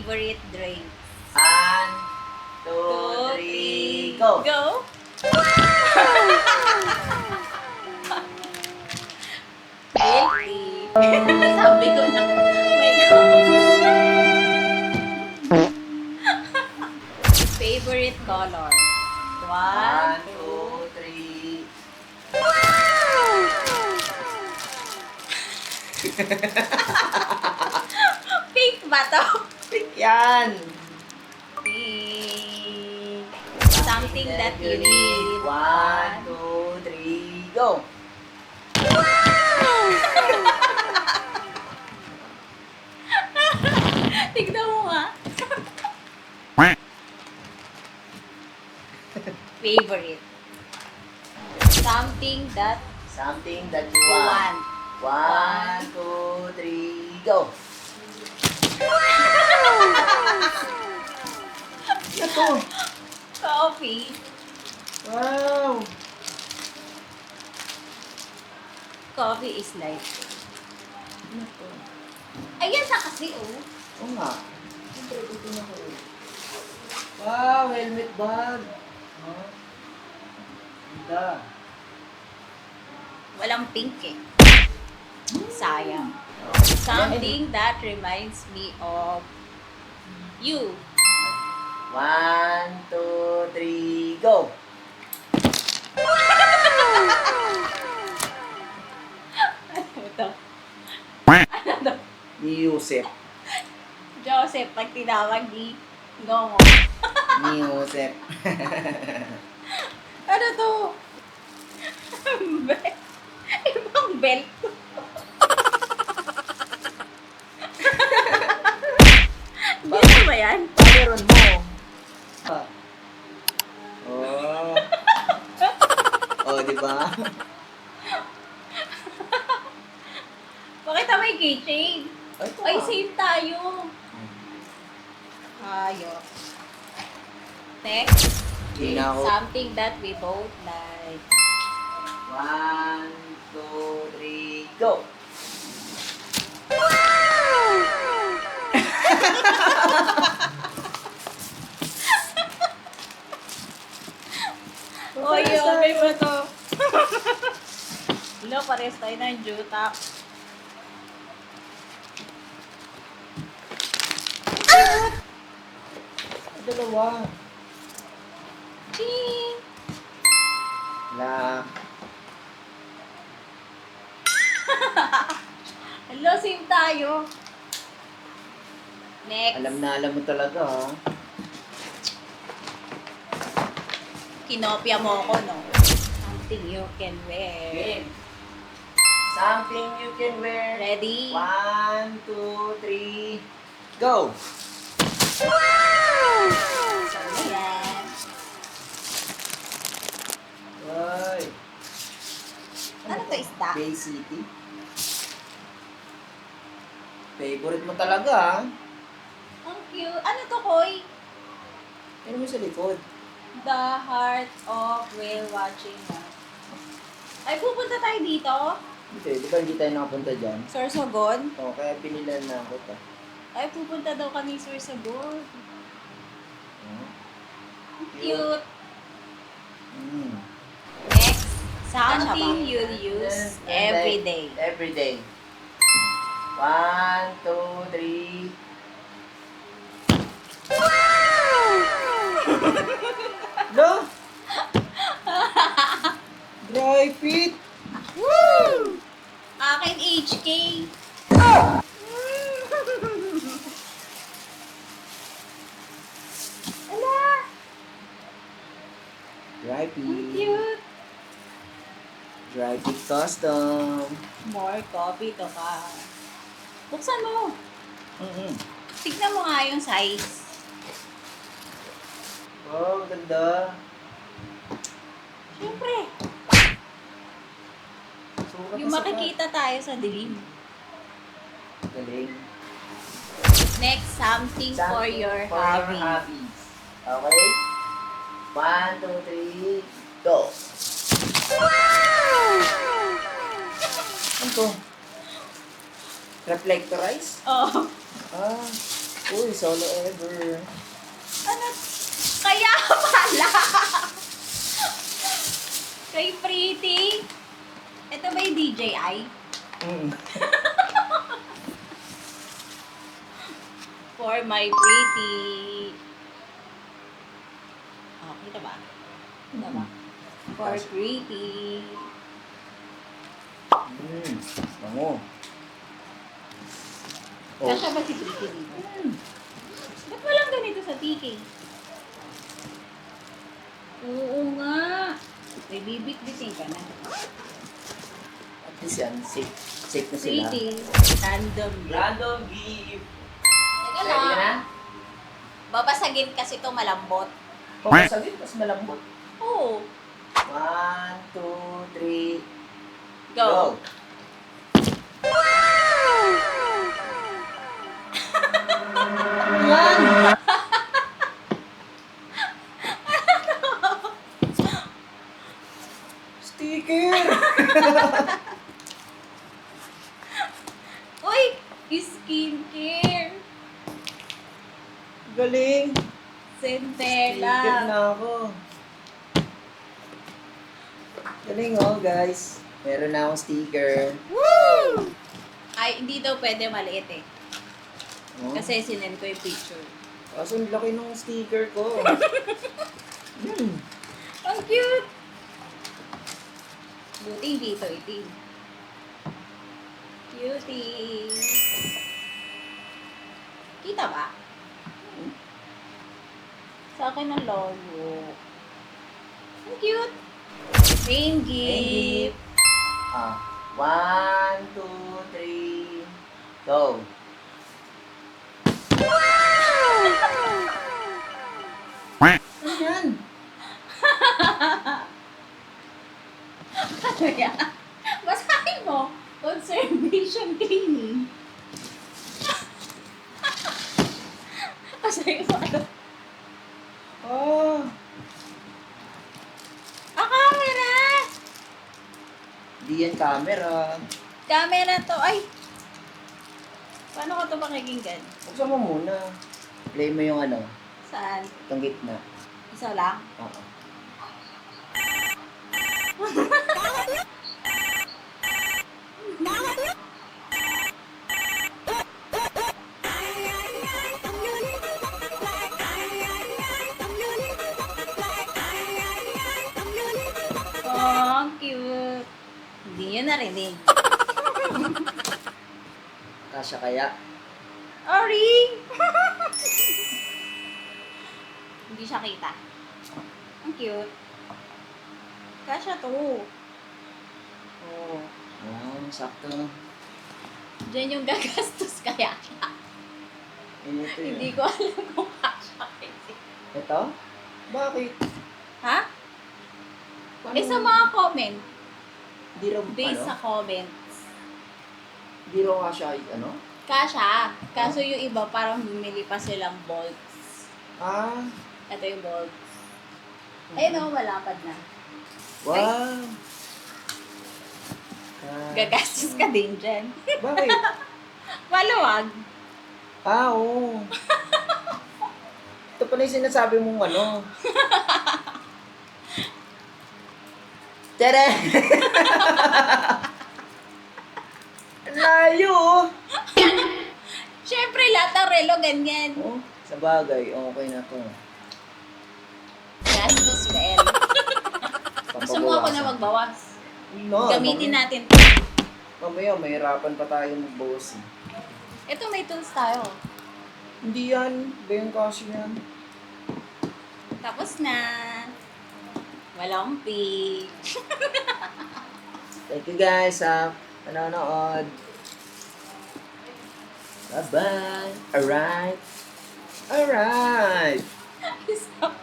favorite drink? 1, 2, 3, go! Go! Guilty. Sabi ko na, may go. Favorite color? 1, 1, 2, 3. pink ba to? Pick yan! Pink. Something that you need. 1, 2, 3, go! Tignan mo nga. Favorite. Something that Something that you you want. want. 1, 2, 3, go! Ito! Coffee. Wow! Coffee is life. Ano to? Ayan na kasi, oh. Oo nga. Siyempre, ito na ko eh. Wow! Helmet bag! Huh? Ganda. Walang pink eh. Sayang. Something that reminds me of you. 1, 2, 3, go! Ano to? Ni Yusef. Joseph, pag tinawag ni Gongo. Ni Yusef. Ano to? Ibang belt. Gusto ba yan? Meron mo. Ah. Oh. Oh, di ba? Pakita may keychain. Ito Ay, ah. same tayo. Ayos. Next is Tingnan ko. something that we both like. 1, 2, 3, go! Oh, yun. May ba to? Hello, pares tayo ng jutak. Dalawa. Ching! La. Hello, same tayo. Next. Alam mo talaga ha. Kinopya mo ako, no? Something you can wear. Game. Something you can wear. Ready? 1, 2, 3, go! So, yan. Ay. Ano to, isda? Bay City. Favorite mo talaga ha. Ang cute. Ano to, Koy? Ano mo sa likod? The heart of whale watching. Ay, pupunta tayo dito? Hindi, di ba hindi tayo nakapunta dyan? Sorsogon? Oo, kaya pinilan na ako ito. Ay, pupunta daw kami Sorsogon. Oh. Cute. Mm. Next, something you'll use every day. Every day. 1, 2, 3. No? Dry fit. Woo! Akin HK. Ala! Dry Ang fit. cute. Dry fit custom. More coffee to ka. Buksan mo. Mm-mm. Tignan mo nga yung size. Oh, ganda. Siyempre, Sukat yung na makikita tayo sa dilim. sukat. Galing. Next, something for your for hobby. hobbies. Okay? 1, 2, 3, go! Ano to? Reflectorize? Oh, Ah, Uy, solo ever. Ano? Kaya pala. Kay Pretty. Ito ba yung DJI? Mm. For my Pretty. Oh, kita ba? Kita ba? For Pretty. Bango. Oh. Kasya ba si Pretty dito? Ba't walang ganito sa TK? Oo nga. May bibit-biting ka na. At least yan, safe. Safe na sila. Pretty. Random. Random gift. Teka Ready ka na? lang. Babasagin kasi ito malambot. Papasagin, mas malambot. Oo. 1, 2, 3, Go. go! Yan! Sticker! Uy! Skincare. Galing! Centella. Sticker na ako. Galing oh, guys. Meron na akong sticker. Woo! Ay, hindi daw pwede maliit eh. Oh. Kasi sinend ko yung picture. Kaso ang laki ng sticker ko. Ang cute! Buti hindi ito itim. Cutie! Kita ba? Sa akin ang logo. Ang cute! Main gift! Ah, 1, 2, 3, go! Ano yan? Ano yan? Basahin mo! Conservation cleaning. Basahin mo ano? Oh, Camera! di yan camera. Camera to. Ay! Paano ko ito pakikinggan? Buksan mo muna. Play mo yung ano, Saan? itong gitna. Isa lang? Oo. Oh, ang cute. Hindi nyo narinig. Kasya kaya? Ori! Hindi siya kita. Ang cute. Kasha to. Oh. Sakto. Diyan yung gagastos kaya. Ito Hindi yun. ko alam kung kasha kasi. Ito? Bakit? Ha? Paano? Eh sa mga comment. Di raw, Based ano? sa comments. Di raw kasya, ano? Kasha. Kaso yung iba parang bumili pa silang bolts. Ah. Ito yung bolts. Ayun o, malapad na. Wow. Gagastos ka din dyan. Bakit? Maluwag. Ah, oo. Ito pala yung sinasabi mong ano. Tere! Layo! Siyempre, lahat ng relo ganyan. Oh, sa bagay, okay na to. Gastos, well. Gusto mo ako na magbawas. No, Gamitin mamaya- natin to. Mamaya, mahirapan pa tayo magbawas. Eh. Ito, may tools tayo. Hindi yan. Ba yung kasi yan? Tapos na. Walang pig. Thank you guys sa panonood. Bye-bye. Alright. Alright. Stop.